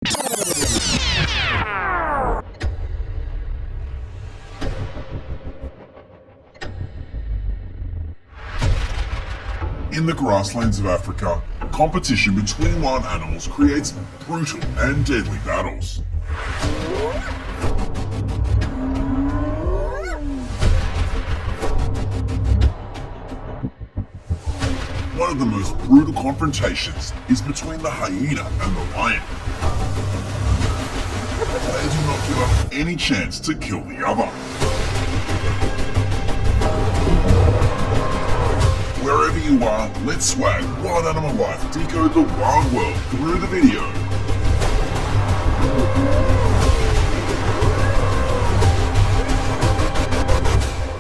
In the grasslands of Africa, competition between wild animals creates brutal and deadly battles. One of the most brutal confrontations is between the hyena and the lion. They do not give up any chance to kill the other. Wherever you are, let's swag Wild Animal Life decode the wild world through the video.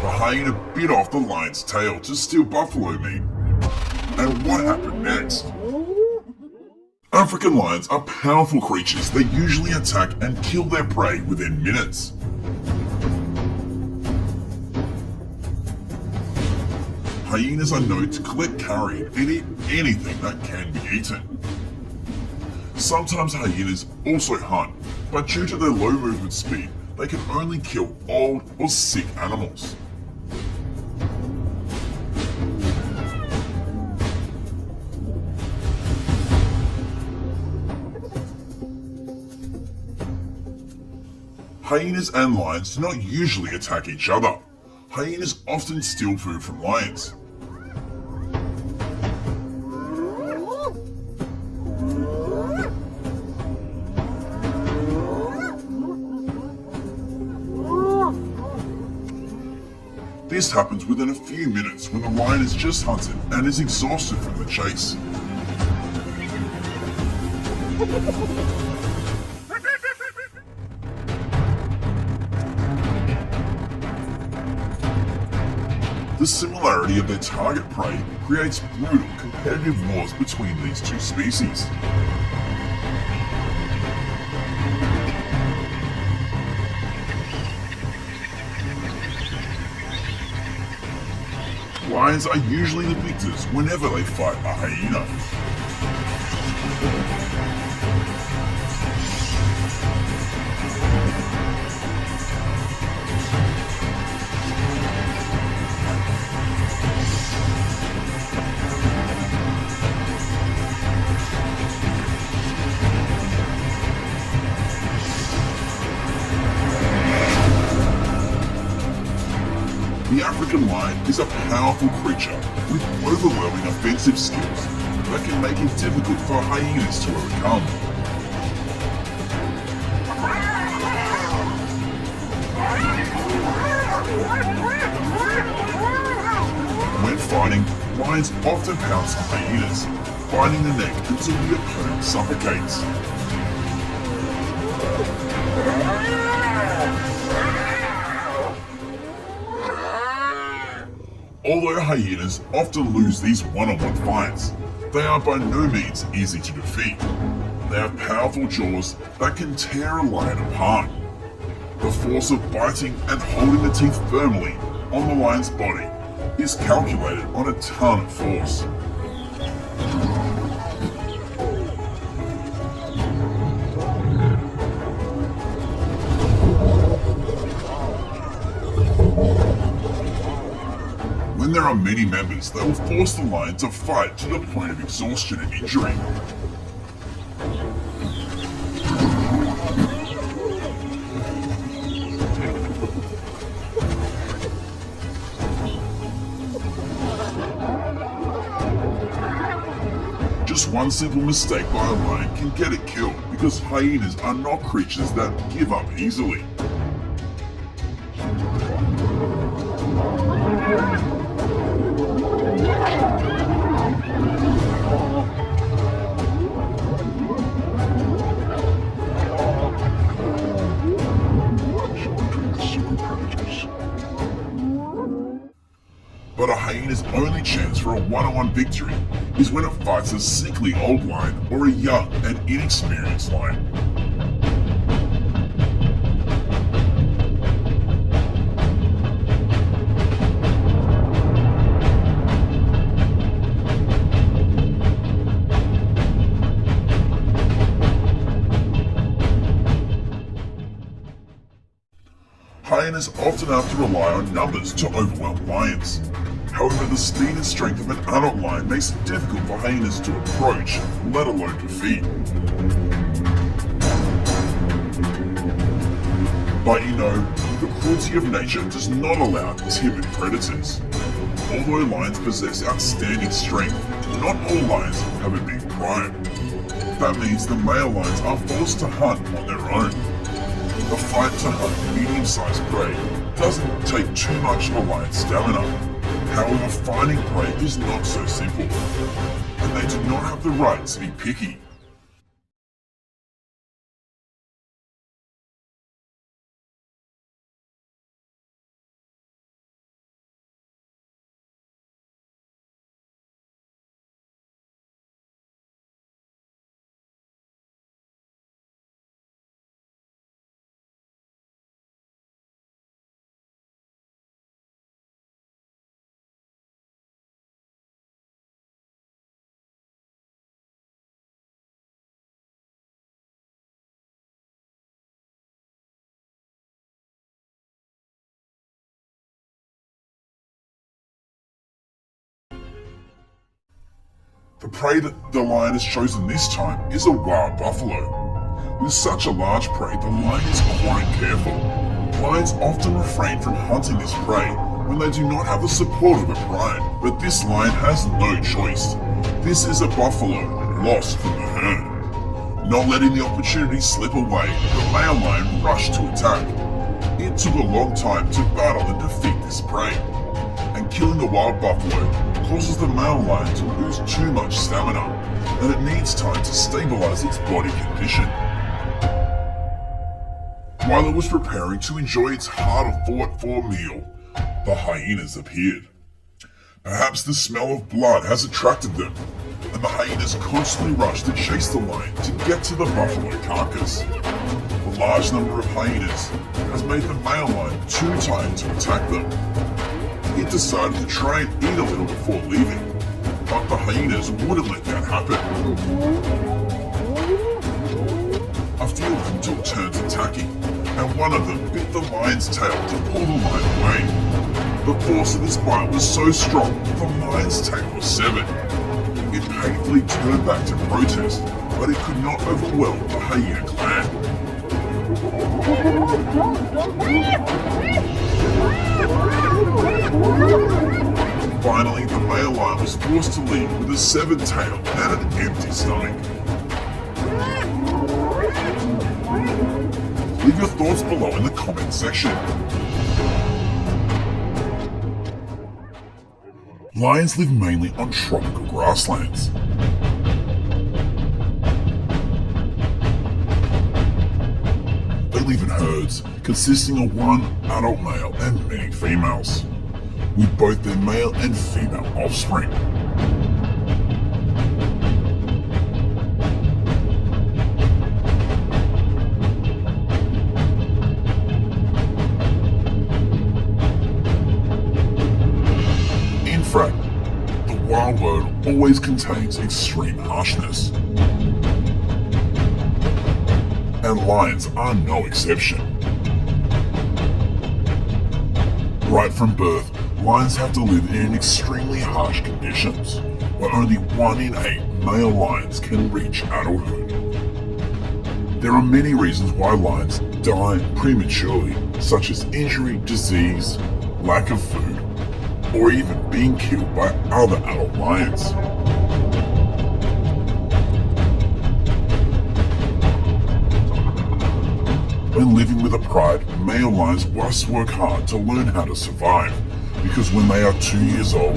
The hyena bit off the lion's tail to steal buffalo meat. And what happened next? African lions are powerful creatures that usually attack and kill their prey within minutes. Hyenas are known to collect carrion and eat anything that can be eaten. Sometimes hyenas also hunt, but due to their low movement speed, they can only kill old or sick animals. Hyenas and lions do not usually attack each other. Hyenas often steal food from lions. This happens within a few minutes when the lion is just hunted and is exhausted from the chase. The similarity of their target prey creates brutal competitive wars between these two species. Lions are usually the victors whenever they fight a hyena. The African lion is a powerful creature with overwhelming offensive skills that can make it difficult for hyenas to overcome. When fighting, lions often pounce on hyenas, biting the neck until the opponent suffocates. Although hyenas often lose these one-on-one fights, they are by no means easy to defeat. They have powerful jaws that can tear a lion apart. The force of biting and holding the teeth firmly on the lion's body is calculated on a ton of force. When there are many members, they will force the lion to fight to the point of exhaustion and injury. Just one simple mistake by a lion can get it killed because hyenas are not creatures that give up easily. But a hyena's only chance for a one-on-one victory is when it fights a sickly old lion or a young and inexperienced lion. hyenas often have to rely on numbers to overwhelm lions. However, the speed and strength of an adult lion makes it difficult for hyenas to approach, let alone defeat. But you know, the cruelty of nature does not allow timid predators. Although lions possess outstanding strength, not all lions have a big pride. That means the male lions are forced to hunt on their own. The fight to hunt medium-sized prey doesn't take too much of a lion's stamina. However, finding prey is not so simple, and they do not have the right to be picky. The prey that the lion has chosen this time is a wild buffalo. With such a large prey, the lion is quite careful. Lions often refrain from hunting this prey when they do not have the support of a pride, but this lion has no choice. This is a buffalo, lost from the herd. Not letting the opportunity slip away, the male lion rushed to attack. It took a long time to battle and defeat this prey, and killing the wild buffalo causes the male lion to lose too much stamina, and it needs time to stabilize its body condition. While it was preparing to enjoy its hard-fought-for meal, the hyenas appeared. Perhaps the smell of blood has attracted them, and the hyenas constantly rush to chase the lion to get to the buffalo carcass. The large number of hyenas has made the male lion too tired to attack them. It decided to try and eat a little before leaving, but the hyenas wouldn't let that happen. A few of them took turns attacking, and one of them bit the lion's tail to pull the lion away. The force of this bite was so strong that the lion's tail was severed. It painfully turned back to protest, but it could not overwhelm the hyena clan. Finally, the male lion was forced to leave with a severed tail and an empty stomach. Leave your thoughts below in the comment section. Lions live mainly on tropical grasslands. They live in herds, consisting of one adult male and many females, with both their male and female offspring. In fact, the wild world always contains extreme harshness, and lions are no exception. Right from birth, lions have to live in extremely harsh conditions, where only 1 in 8 male lions can reach adulthood. There are many reasons why lions die prematurely, such as injury, disease, lack of food, or even being killed by other adult lions. When living with a pride, male lions must work hard to learn how to survive, because when they are 2 years old,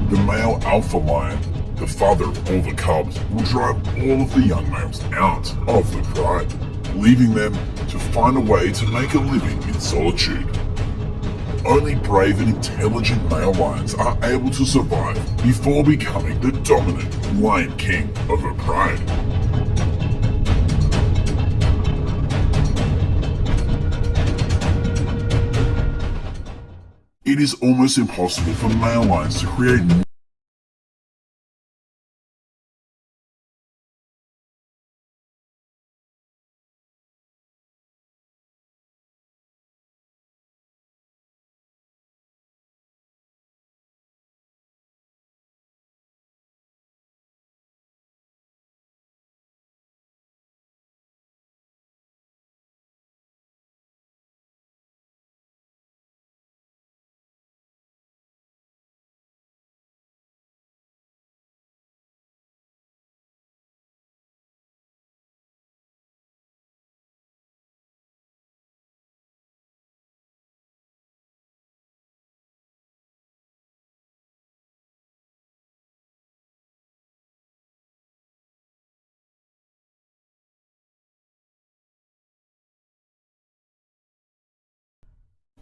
the male alpha lion, the father of all the cubs, will drive all of the young males out of the pride, leaving them to find a way to make a living in solitude. Only brave and intelligent male lions are able to survive before becoming the dominant lion king of a pride. It is almost impossible for male lions to create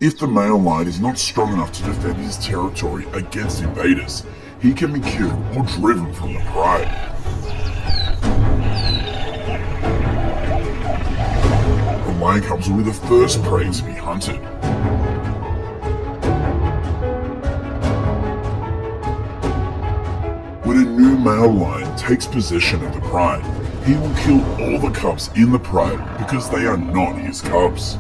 If the male lion is not strong enough to defend his territory against invaders, he can be killed or driven from the pride. The lion cubs will be the first prey to be hunted. When a new male lion takes possession of the pride, he will kill all the cubs in the pride because they are not his cubs.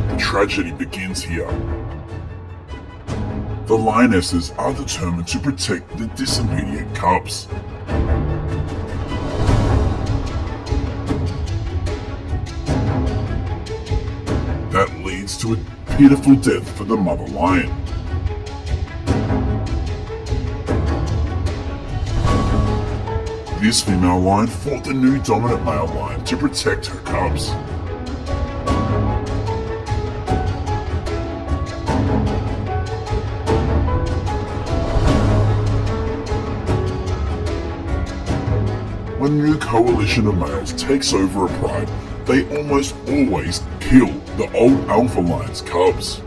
The tragedy begins here. The lionesses are determined to protect the disobedient cubs. That leads to a pitiful death for the mother lion. This female lion fought the new dominant male lion to protect her cubs. When a new coalition of males takes over a pride, they almost always kill the old alpha lion's cubs.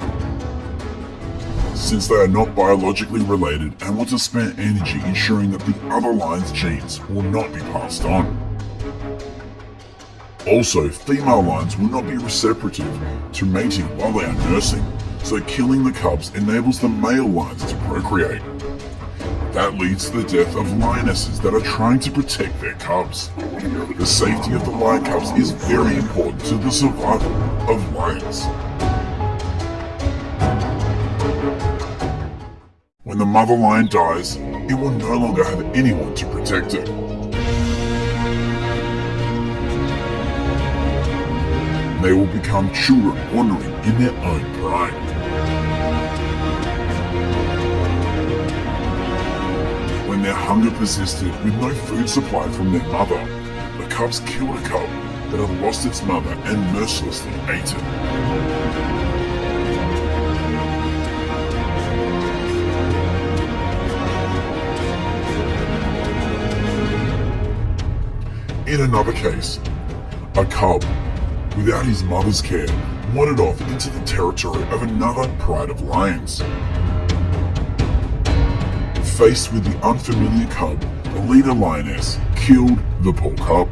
Since they are not biologically related and want to spend energy ensuring that the other lion's genes will not be passed on. Also, female lions will not be receptive to mating while they are nursing, so killing the cubs enables the male lions to procreate. That leads to the death of lionesses that are trying to protect their cubs. The safety of the lion cubs is very important to the survival of lions. When the mother lion dies, it will no longer have anyone to protect it. They will become children wandering in their own pride. When their hunger persisted with no food supply from their mother, the cubs killed a cub that had lost its mother and mercilessly ate it. In another case, a cub, without his mother's care, wandered off into the territory of another pride of lions. Faced with the unfamiliar cub, the leader lioness killed the poor cub.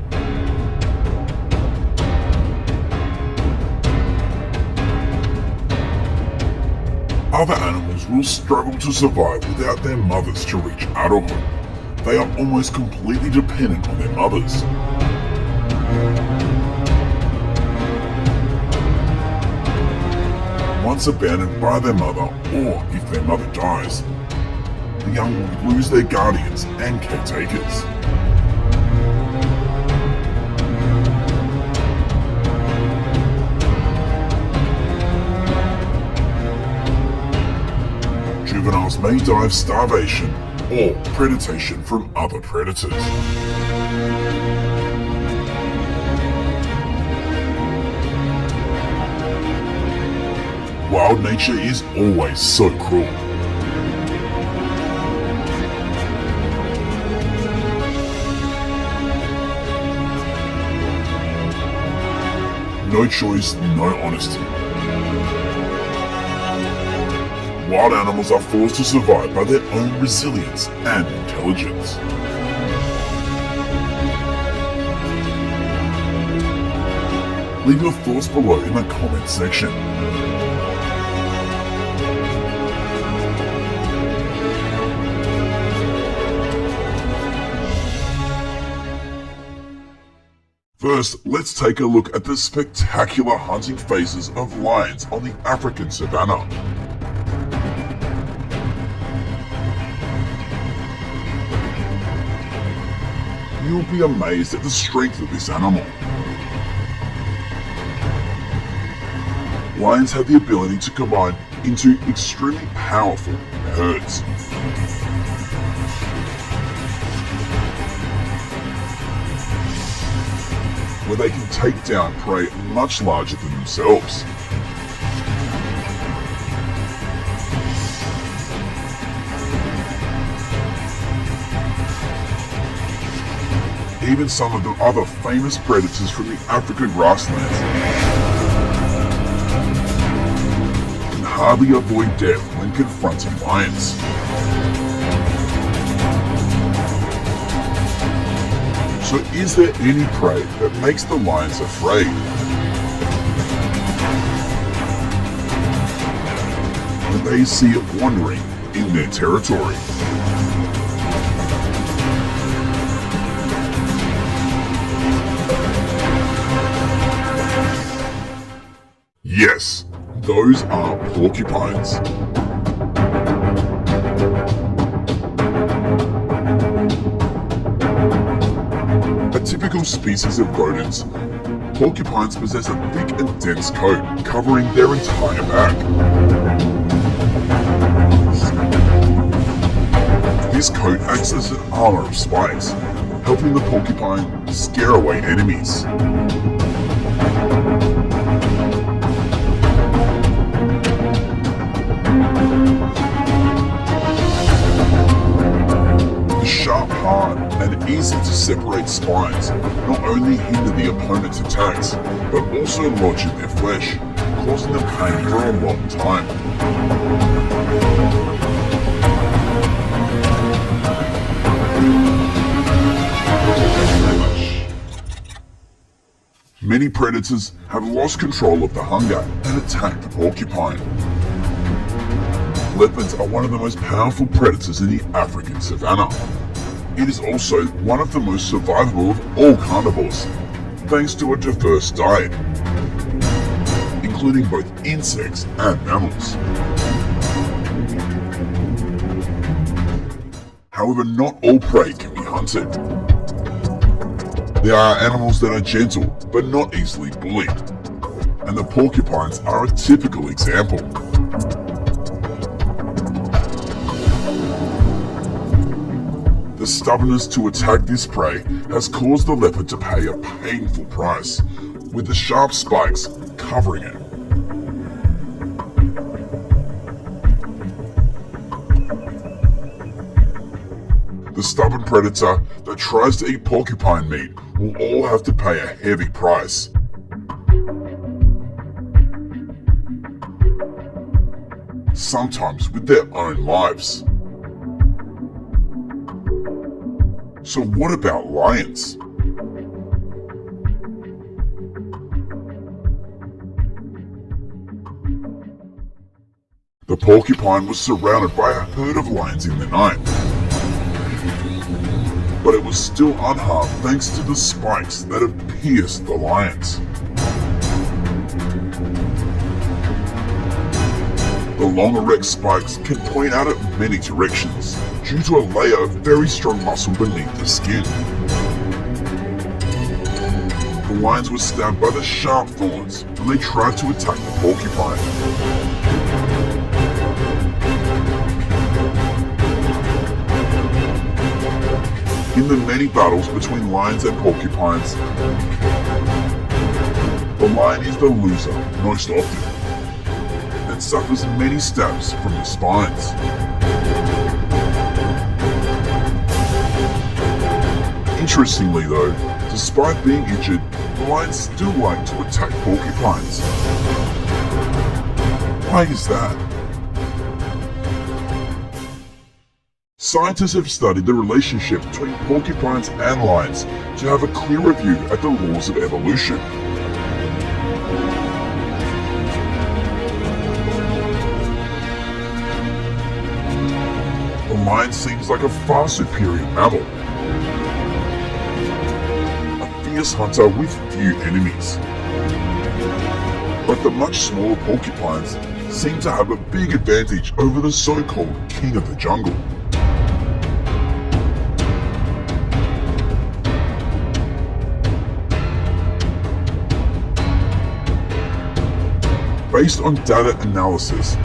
Other animals will struggle to survive without their mothers to reach adulthood. They are almost completely dependent on their mothers. Once abandoned by their mother, or if their mother dies, the young will lose their guardians and caretakers. Juveniles may die of starvation or predation from other predators. Wild nature is always so cruel. No choice, no honesty. Wild animals are forced to survive by their own resilience and intelligence. Leave your thoughts below in the comment section. First, let's take a look at the spectacular hunting phases of lions on the African savanna. You'll be amazed at the strength of this animal. Lions have the ability to combine into extremely powerful herds. Where they can take down prey much larger than themselves. even some of the other famous predators from the African grasslands can hardly avoid death when confronting lions. So is there any prey that makes the lions afraid? When they see it wandering in their territory. Yes, those are porcupines. A typical species of rodents, porcupines possess a thick and dense coat covering their entire back. This coat acts as an armor of spikes, helping the porcupine scare away enemies. The sharp, hard, and easy to separate spines not only hinder the opponent's attacks, but also lodge in their flesh, causing them pain for a long time. Many predators have lost control of the hunger and attack the porcupine. Leopards are one of the most powerful predators in the African savanna. It is also one of the most survivable of all carnivores, thanks to a diverse diet, including both insects and mammals. However, not all prey can be hunted. There are animals that are gentle, but not easily bullied, and the porcupines are a typical example. The stubbornness to attack this prey has caused the leopard to pay a painful price, with the sharp spikes covering it. The stubborn predator that tries to eat porcupine meat will all have to pay a heavy price. Sometimes with their own lives. So what about lions? The porcupine was surrounded by a herd of lions in the night. But it was still unharmed thanks to the spikes that have pierced the lions. The long erect spikes can point out at many directions due to a layer of very strong muscle beneath the skin. The lions were stabbed by the sharp thorns when they tried to attack the porcupine. In the many battles between lions and porcupines, the lion is the loser most often, and suffers many stabs from the spines. Interestingly though, despite being injured, the lions still like to attack porcupines. Why is that? Scientists have studied the relationship between porcupines and lions to have a clearer view at the laws of evolution. The lion seems like a far superior mammal, a fierce hunter with few enemies. But the much smaller porcupines seem to have a big advantage over the so-called king of the jungle. Based on data analysis,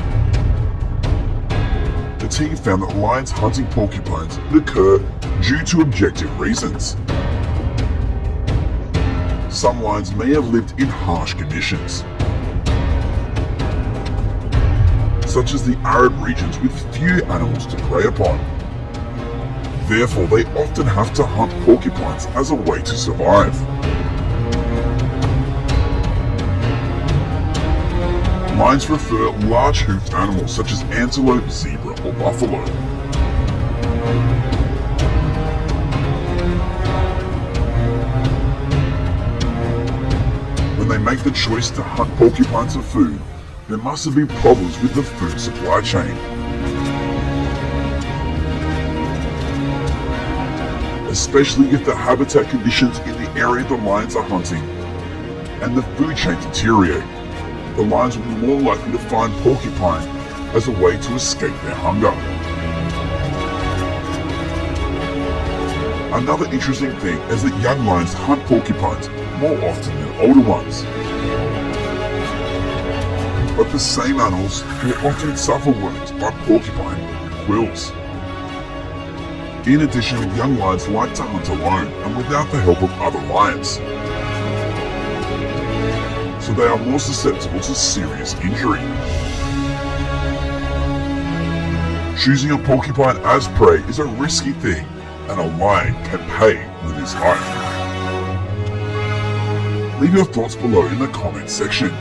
the team found that lions hunting porcupines would occur due to objective reasons. Some lions may have lived in harsh conditions, such as the arid regions with few animals to prey upon. Therefore, they often have to hunt porcupines as a way to survive. Lions prefer large hoofed animals such as antelope, zebra, or buffalo. When they make the choice to hunt porcupines for food, there must have been problems with the food supply chain. Especially if the habitat conditions in the area the lions are hunting and the food chain deteriorate. The lions will be more likely to find porcupine as a way to escape their hunger. Another interesting thing is that young lions hunt porcupines more often than older ones. But the same animals will often suffer wounds by porcupine quills. In addition, young lions like to hunt alone and without the help of other lions. So they are more susceptible to serious injury. Choosing a porcupine as prey is a risky thing, and a lion can pay with his life. Leave your thoughts below in the comments section.